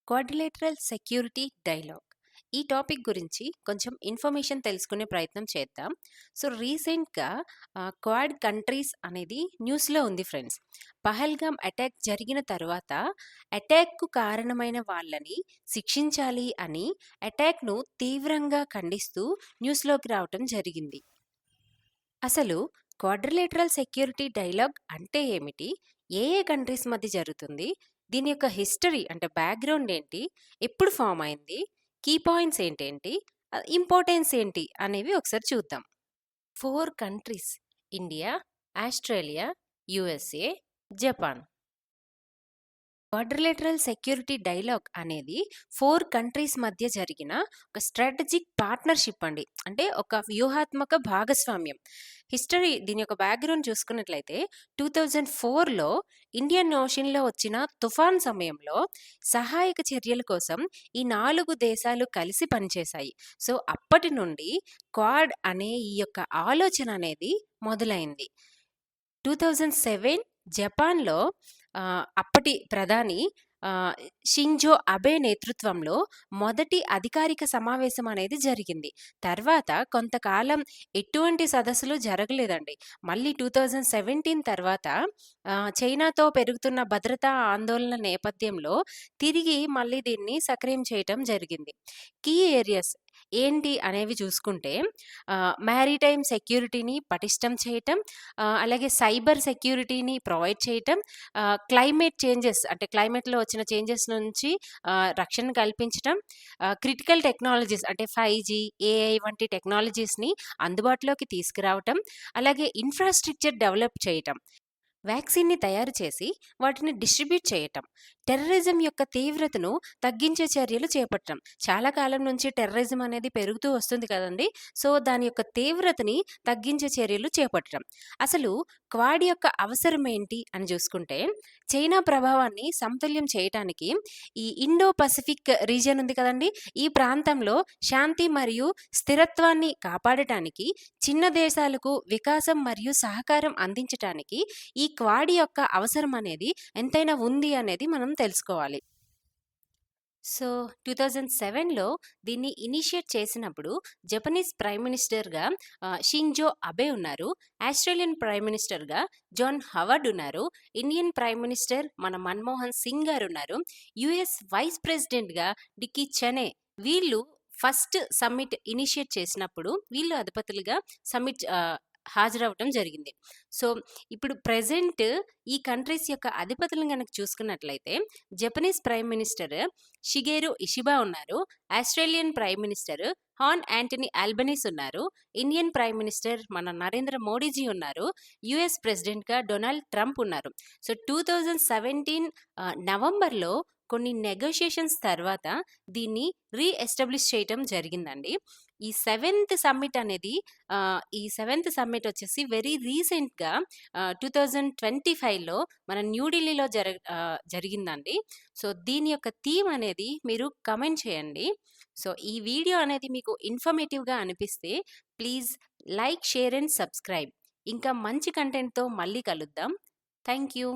Quadrilateral security dialogue. ఈ topic గురించి కొంచెం ఇన్ఫర్మేషన్ తెలుసుకునే ప్రయత్నం చేద్దాం. సో, రీసెంట్‌గా క్వాడ్ కంట్రీస్ అనేది న్యూస్‌లో ఉంది ఫ్రెండ్స్. పహల్గామ్ అటాక్ జరిగిన తరువాత అటాక్‌కు కారణమైన వాళ్ళని శిక్షించాలి అని అటాక్‌ను తీవ్రంగా ఖండిస్తూ న్యూస్‌లోకి రావటం జరిగింది. అసలు క్వాడ్రిలేటరల్ సెక్యూరిటీ డైలాగ్ అంటే ఏమిటి? ఏ ఏ కంట్రీస్ మధ్య జరుగుతుంది? దీని యొక్క హిస్టరీ అంటే బ్యాక్‌గ్రౌండ్ ఏంటి? ఎప్పుడు ఫార్మ్ అయింది? కీ పాయింట్స్ ఏంటేంటి? ఇంపార్టెన్స్ ఏంటి? అనేవి ఒకసారి చూద్దాం. 4 countries India, Australia, USA, Japan. Quadrilateral security dialogue అనేది 4 కంట్రీస్ మధ్య జరిగిన ఒక స్ట్రాటజిక్ పార్ట్నర్‌షిప్ అండి. అంటే ఒక వ్యూహాత్మక భాగస్వామ్యం. హిస్టరీ దీని యొక్క బ్యాక్‌గ్రౌండ్ చూసుకున్నట్లయితే 2004లో ఇండియన్ ఓషన్‌లో వచ్చిన తుఫాన్ సమయంలో సహాయక చర్యల కోసం ఈ 4 దేశాలు కలిసి పనిచేశాయి. సో, అప్పటి నుండి క్వాడ్ అనే ఈ యొక్క ఆలోచన అనేది మొదలైంది. 2007 జపాన్‌లో అప్పటి ప్రధాని షింజో అబే నేతృత్వంలో మొదటి అధికారిక సమావేశం అనేది జరిగింది. తర్వాత కొంతకాలం ఎటువంటి సదస్సులు జరగలేదండి. మళ్ళీ 2017 తర్వాత చైనాతో పెరుగుతున్న భద్రతా ఆందోళనల నేపథ్యంలో తిరిగి మళ్ళీ దీన్ని సక్రియం చేయటం జరిగింది. కీ ఏరియాస్ ఏంటి అనేవి చూసుకుంటే మ్యారిటైమ్ సెక్యూరిటీని పటిష్టం చేయటం, అలాగే సైబర్ సెక్యూరిటీని ప్రొవైడ్ చేయటం, క్లైమేట్ చేంజెస్ అంటే క్లైమేట్‌లో వచ్చిన చేంజెస్ నుంచి రక్షణ కల్పించటం, క్రిటికల్ టెక్నాలజీస్ అంటే 5G, ఏఐ వంటి టెక్నాలజీస్‌ని అందుబాటులోకి తీసుకురావటం, అలాగే ఇన్‌ఫ్రాస్ట్రక్చర్ డెవలప్ చేయటం, వ్యాక్సిన్‌ని తయారు చేసి వాటిని డిస్ట్రిబ్యూట్ చేయటం, టెర్రరిజం యొక్క తీవ్రతను తగ్గించే చర్యలు చేపట్టడం. చాలా కాలం నుంచి టెర్రరిజం అనేది పెరుగుతూ వస్తుంది కదండీ! సో, దాని యొక్క తీవ్రతని తగ్గించే చర్యలు చేపట్టడం. అసలు క్వాడ్ యొక్క అవసరం ఏంటి అని చూసుకుంటే, చైనా ప్రభావాన్ని సమతుల్యం చేయటానికి ఈ ఇండో పసిఫిక్ రీజియన్ ఉంది కదండీ! ఈ ప్రాంతంలో శాంతి మరియు స్థిరత్వాన్ని కాపాడటానికి, చిన్న దేశాలకు వికాసం మరియు సహకారం అందించటానికి ఈ క్వాడ్ యొక్క అవసరం అనేది ఎంతైనా ఉంది అనేది మనం తెలుసుకోవాలి. సో, 2007లో దీన్ని ఇనిషియేట్ చేసినప్పుడు జపనీస్ ప్రైమ్ మినిస్టర్‌గా షింజో అబే ఉన్నారు. ఆస్ట్రేలియన్ ప్రైమ్ మినిస్టర్‌గా జాన్ హవర్డ్ ఉన్నారు. ఇండియన్ ప్రైమ్ మినిస్టర్ మన మన్మోహన్ సింగ్ గారున్నారు. యూఎస్ వైస్ ప్రెసిడెంట్‌గా డిక్కీ చెనే వీళ్ళు ఫస్ట్ సమ్మిట్ ఇనిషియేట్ చేసినప్పుడు వీళ్ళు అధిపతులుగా సమ్మిట్ హాజరవ్వటం జరిగింది. సో, ఇప్పుడు ప్రెజెంట్ ఈ కంట్రీస్ యొక్క అధిపతులను గనక చూసుకున్నట్లయితే జపనీస్ ప్రైమ్ మినిస్టర్ షిగేరు ఇషిబా ఉన్నారు. ఆస్ట్రేలియన్ ప్రైమ్ మినిస్టర్ హాన్ యాంటనీ ఆల్బనీస్ ఉన్నారు. ఇండియన్ ప్రైమ్ మినిస్టర్ మన నరేంద్ర మోడీజీ ఉన్నారు. యూఎస్ ప్రెసిడెంట్‌గా డొనాల్డ్ ట్రంప్ ఉన్నారు. సో, 2017 నవంబర్‌లో కొన్ని నెగోషియేషన్స్ తర్వాత దీన్ని ఎస్టాబ్లిష్ చేయటం జరిగిందండి. ఈ సెవెంత్ సమ్మిట్ వచ్చేసి వెరీ రీసెంట్‌గా 2025లో మన న్యూఢిల్లీలో జరిగిందండి. సో, దీని యొక్క థీమ్ అనేది మీరు కామెంట్ చేయండి. సో, ఈ వీడియో అనేది మీకు ఇన్ఫర్మేటివ్‌గా అనిపిస్తే please like, share and subscribe. ఇంకా మంచి కంటెంట్‌తో మళ్ళీ కలుద్దాం. Thank you.